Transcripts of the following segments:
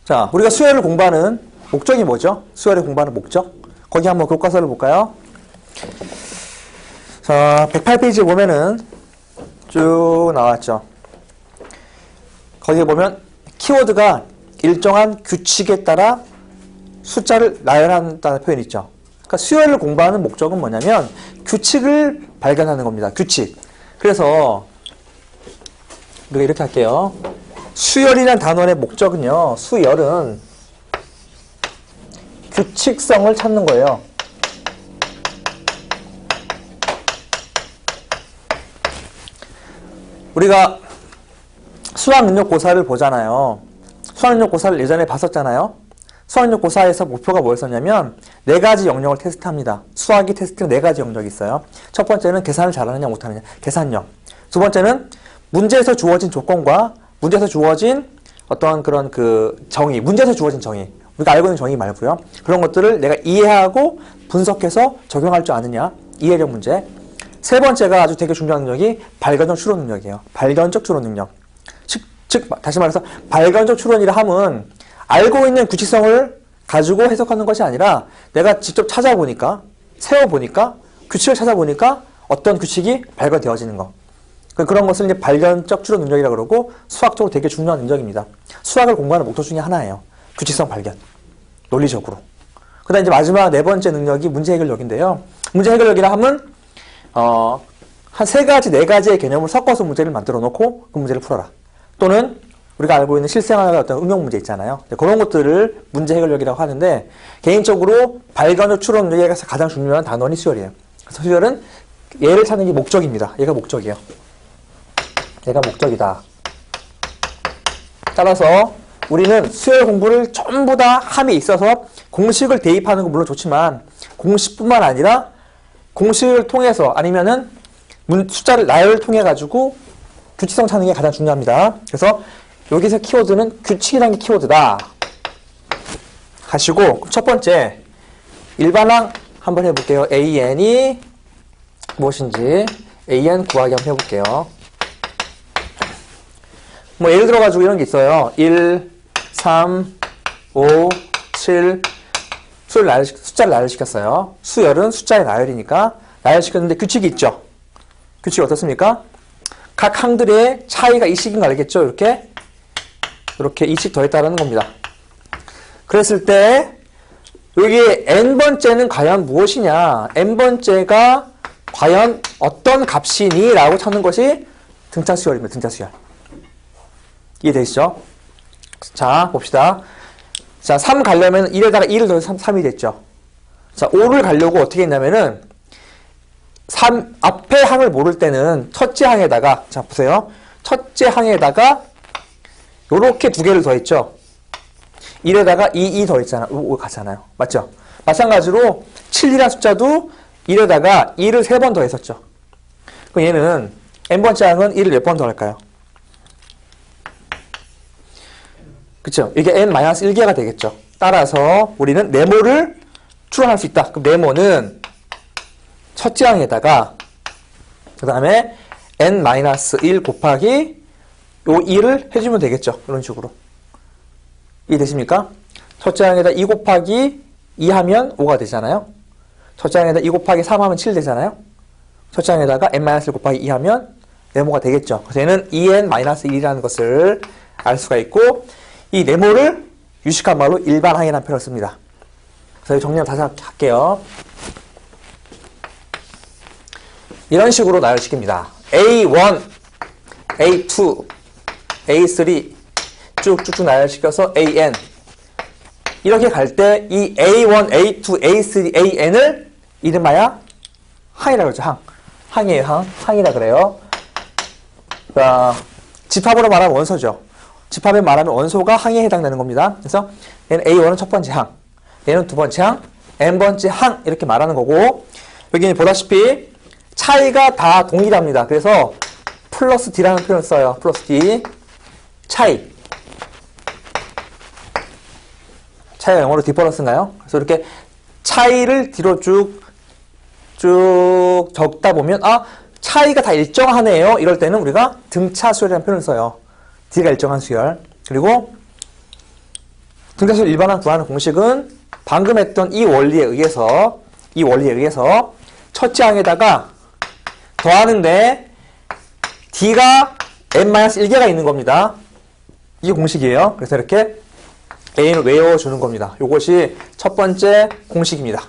자, 우리가 수열을 공부하는 목적이 뭐죠? 수열을 공부하는 목적? 거기 한번 교과서를 볼까요? 자, 108페이지 보면은 쭉 나왔죠. 거기에 보면 키워드가 일정한 규칙에 따라 숫자를 나열한다는 표현이 있죠. 그러니까 수열을 공부하는 목적은 뭐냐면 규칙을 발견하는 겁니다. 규칙. 그래서 우리가 이렇게 할게요. 수열이라는 단원의 목적은요. 수열은 규칙성을 찾는 거예요. 우리가 수학능력고사를 보잖아요. 수학능력고사를 예전에 봤었잖아요. 수학능력고사에서 목표가 뭐였었냐면 4가지 영역을 테스트합니다. 수학이 테스트는 4가지 영역이 있어요. 첫 번째는 계산을 잘하느냐 못하느냐, 계산력. 두 번째는 문제에서 주어진 조건과 문제에서 주어진 어떠한 그런 정의, 문제에서 주어진 정의, 우리가 알고 있는 정의 말고요. 그런 것들을 내가 이해하고 분석해서 적용할 줄 아느냐, 이해력 문제. 세 번째가 아주 되게 중요한 능력이 발견적 추론 능력이에요. 발견적 추론 능력. 즉 다시 말해서 발견적 추론이라 함은 알고 있는 규칙성을 가지고 해석하는 것이 아니라 내가 직접 찾아보니까, 세워보니까, 규칙을 찾아보니까 어떤 규칙이 발견되어지는 거. 그런 것을 이제 발견적 추론 능력이라고 그러고 수학적으로 되게 중요한 능력입니다. 수학을 공부하는 목표 중에 하나예요. 규칙성 발견. 논리적으로. 그 다음에 이제 마지막 4번째 능력이 문제 해결력인데요. 문제 해결력이라 함은 한 3가지, 4가지의 개념을 섞어서 문제를 만들어 놓고 그 문제를 풀어라. 또는 우리가 알고 있는 실생활의 어떤 응용 문제 있잖아요. 그런 것들을 문제 해결력이라고 하는데 개인적으로 발견적 추론 능력에 가장 중요한 단원이 수열이에요. 그래서 수열은 얘를 찾는 게 목적입니다. 얘가 목적이에요. 얘가 목적이다. 따라서 우리는 수열 공부를 전부 다 함에 있어서 공식을 대입하는 건 물론 좋지만 공식뿐만 아니라 공식을 통해서 아니면은 숫자를 나열을 통해 가지고 규칙성 찾는 게 가장 중요합니다. 그래서 여기서 키워드는 규칙이라는 게 키워드다 하시고 첫 번째 일반항 한번 해볼게요. AN이 무엇인지 AN 구하기 한번 해볼게요. 뭐 예를 들어 가지고 이런 게 있어요. 1, 3, 5, 7 숫자를 나열시켰어요. 수열은 숫자의 나열이니까 나열시켰는데 규칙이 있죠. 규칙이 어떻습니까? 각 항들의 차이가 이식인 거 알겠죠? 이렇게 2씩 더했다는 겁니다. 그랬을 때 여기 n번째는 과연 무엇이냐? n번째가 과연 어떤 값이니? 라고 찾는 것이 등차수열입니다. 등차수열. 이해되시죠? 자, 봅시다. 자, 3 가려면 1에다가 2를 더해서 3이 됐죠. 자, 5를 가려고 어떻게 했냐면은 3 앞에 항을 모를 때는 첫째 항에다가 자, 보세요. 첫째 항에다가 요렇게 2개를 더했죠. 1에다가 2 더했잖아요. 5 같잖아요. 맞죠? 마찬가지로 7이라는 숫자도 1에다가 2를 3번 더했었죠. 그럼 얘는 n번째 항은 1을 몇 번 더할까요? 그쵸? 이게 n-1개가 되겠죠. 따라서 우리는 네모를 추론할 수 있다. 그럼 네모는 첫째 항에다가 그 다음에 n-1 곱하기 요 2를 해주면 되겠죠. 이런 식으로. 이해되십니까? 첫째 항에다 2 곱하기 2 하면 5가 되잖아요. 첫째 항에다 2 곱하기 3 하면 7 되잖아요. 첫째 항에다가 n-1 곱하기 2 하면 네모가 되겠죠. 그래서 얘는 2n-1이라는 것을 알 수가 있고 이 네모를 유식한 말로 일반항이라는 표현을 씁니다. 그래서 정리를 다시 할게요. 이런 식으로 나열시킵니다. A1, A2, A3 쭉쭉쭉 나열시켜서 AN 이렇게 갈 때 이 A1, A2, A3, AN을 이름하여 항이라고 그러죠. 항이에요. 항이라 그래요. 집합으로 말하면 원소죠. 집합에 말하면 원소가 항에 해당되는 겁니다. 그래서 얘는 A1은 첫 번째 항, 얘는 두 번째 항, n번째 항 이렇게 말하는 거고 여기 보다시피 차이가 다 동일합니다. 그래서 플러스 D라는 표현을 써요. 플러스 D 차이가 영어로 디퍼런스인가요? 그래서 이렇게 차이를 뒤로 쭉 적다 보면 차이가 다 일정하네요. 이럴 때는 우리가 등차수열이라는 표현을 써요. D가 일정한 수열. 그리고 등차수열 일반항 구하는 공식은 방금 했던 이 원리에 의해서 첫째 항에다가 더하는데 d가 n-1개가 있는 겁니다. 이게 공식이에요. 그래서 이렇게 a를 외워주는 겁니다. 이것이 첫 번째 공식입니다.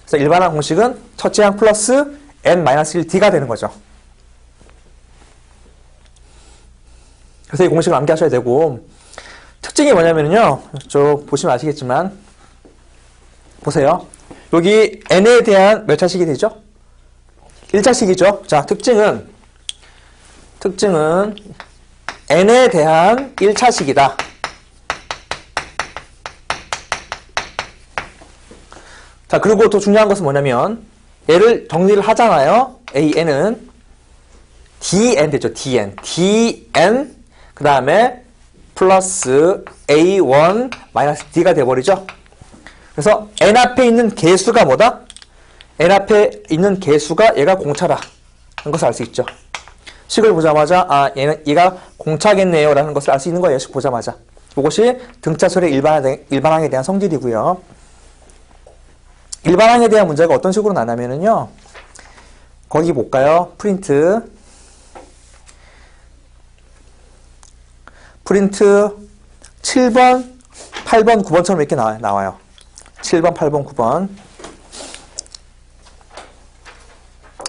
그래서 일반항 공식은 첫째 항 플러스 n-1d가 되는 거죠. 그래서 이 공식을 암기하셔야 되고, 특징이 뭐냐면요, 쭉 보시면 아시겠지만, 보세요. 여기 n에 대한 몇 차식이 되죠? 1차식이죠. 자, 특징은 n에 대한 1차식이다. 자, 그리고 더 중요한 것은 뭐냐면, 얘를 정리를 하잖아요. an은 dn 되죠. dn 그 다음에 플러스 a1 마이너스 d가 돼버리죠. 그래서 n 앞에 있는 개수가 뭐다? n 앞에 있는 개수가 얘가 공차라 하는 것을 알 수 있죠. 식을 보자마자 얘가 공차겠네요 라는 것을 알 수 있는 거예요. 식 보자마자. 이것이 등차수열의 일반항에 대한 성질이고요. 일반항에 대한 문제가 어떤 식으로 나냐면요, 거기 볼까요? 프린트 7번, 8번, 9번처럼 이렇게 나와요. 7번, 8번, 9번.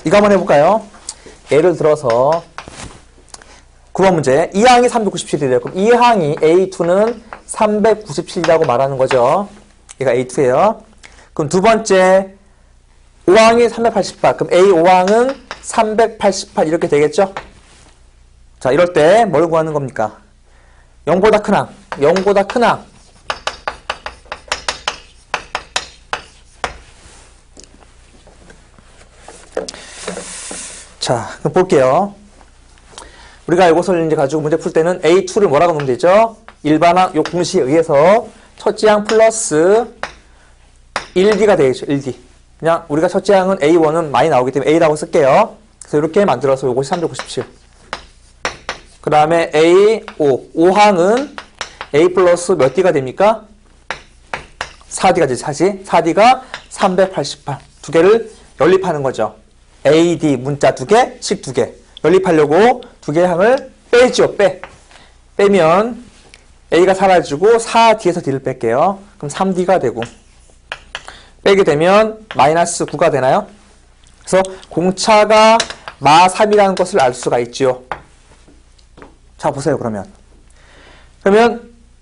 이거 한번 해볼까요? 예를 들어서 9번 문제. 이 항이 397이래요. 그럼 이 항이 A2는 397이라고 말하는 거죠. 얘가 A2예요. 그럼 두 번째 5항이 388. 그럼 A5항은 388 이렇게 되겠죠? 자, 이럴 때 뭘 구하는 겁니까? 0보다 큰 항. 0보다 큰 항. 자, 그럼 볼게요. 우리가 이것을 이제 가지고 문제 풀 때는 A2를 뭐라고 놓으면 되죠? 일반항, 요 공식에 의해서 첫째 항 플러스 1D가 되겠죠. 1D. 그냥 우리가 첫째 항은 A1은 많이 나오기 때문에 A라고 쓸게요. 그래서 이렇게 만들어서 요것이 397. 그 다음에 A5. 5항은 A 플러스 몇 D가 됩니까? 4D가 되지, 4D가 388. 두 개를 연립하는 거죠. AD 문자 두 개, 식 두 개. 연립하려고 두 개의 항을 빼죠. 빼면 A가 사라지고 4D에서 D를 뺄게요. 그럼 3D가 되고. 빼게 되면 마이너스 9가 되나요? 그래서 공차가 마3이라는 것을 알 수가 있죠. 자, 보세요, 그러면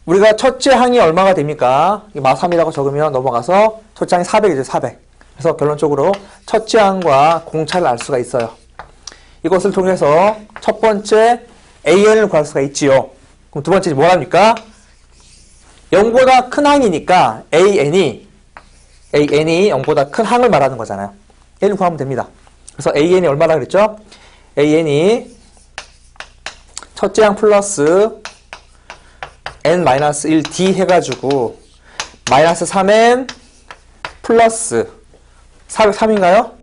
우리가 첫째 항이 얼마가 됩니까? 마3이라고 적으면 넘어가서 첫째 항이 400이죠, 400. 그래서 결론적으로 첫째 항과 공차를 알 수가 있어요. 이것을 통해서 첫 번째 AN을 구할 수가 있지요. 그럼 두 번째 뭘 합니까? 0보다 큰 항이니까 AN이 0보다 큰 항을 말하는 거잖아요. 얘를 구하면 됩니다. 그래서 AN이 얼마나 그랬죠? AN이 첫째 항 플러스 n-1d 해가지고 마이너스 3n 플러스 403인가요?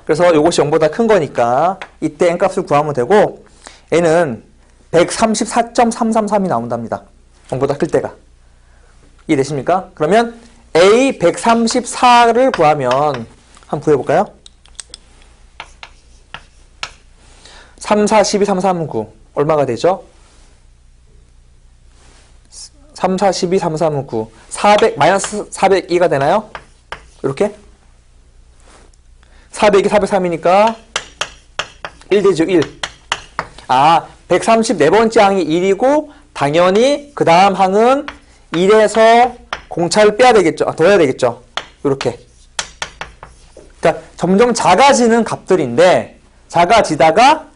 그래서 이것이 0보다 큰 거니까 이때 n값을 구하면 되고 n은 134.333이 나온답니다. 0보다 클 때가. 이해되십니까? 그러면 A 134를 구하면 한번 구해볼까요? 3, 4, 12, 3, 3, 9 얼마가 되죠? 3, 4, 12, 3, 3, 9 400, 마이너스 402가 되나요? 이렇게 400이 403이니까 1 되죠. 1. 134번째 항이 1이고 당연히 그 다음 항은 1에서 공차를 빼야 되겠죠. 둬야 되겠죠. 이렇게. 그러니까 점점 작아지는 값들인데 작아지다가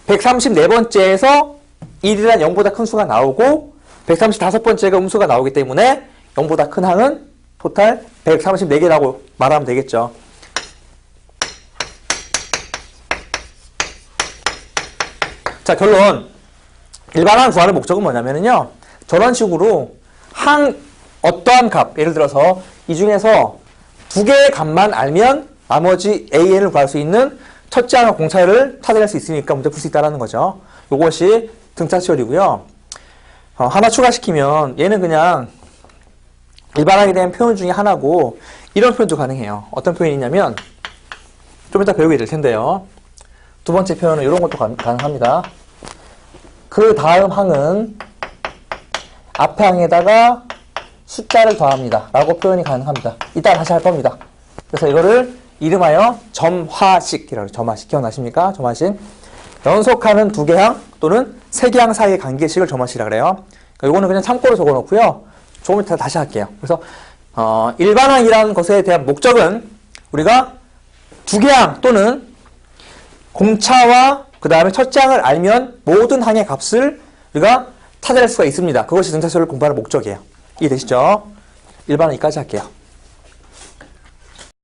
134번째에서 1이란 0보다 큰 수가 나오고 135번째가 음수가 나오기 때문에 0보다 큰 항은 토탈 134개라고 말하면 되겠죠. 자, 결론. 일반항 구하는 목적은 뭐냐면요. 저런 식으로 어떠한 값, 예를 들어서 이 중에서 두 개의 값만 알면 나머지 AN을 구할 수 있는 첫째 항과 공차를 찾아낼 수 있으니까 문제 풀 수 있다는 거죠. 이것이 등차수열이고요. 하나 추가시키면 얘는 그냥 일반항에 대한 표현 중에 하나고 이런 표현도 가능해요. 어떤 표현이냐면 좀 이따 배우게 될 텐데요. 두 번째 표현은 이런 것도 가능합니다. 그 다음 항은 앞에 항에다가 숫자를 더합니다. 라고 표현이 가능합니다. 이따 다시 할 겁니다. 그래서 이거를 이름하여 점화식이라고 해요. 점화식. 기억나십니까? 점화식. 연속하는 두 개 항 또는 세 개 항 사이의 관계식을 점화식이라고 그래요. 그러니까 이거는 그냥 참고로 적어 놓고요. 조금 이따 다시 할게요. 그래서 일반항이라는 것에 대한 목적은 우리가 두 개 항 또는 공차와 그 다음에 첫째 항을 알면 모든 항의 값을 우리가 찾아낼 수가 있습니다. 그것이 등차수를 공부하는 목적이에요. 이해되시죠? 일반항 여기까지 할게요.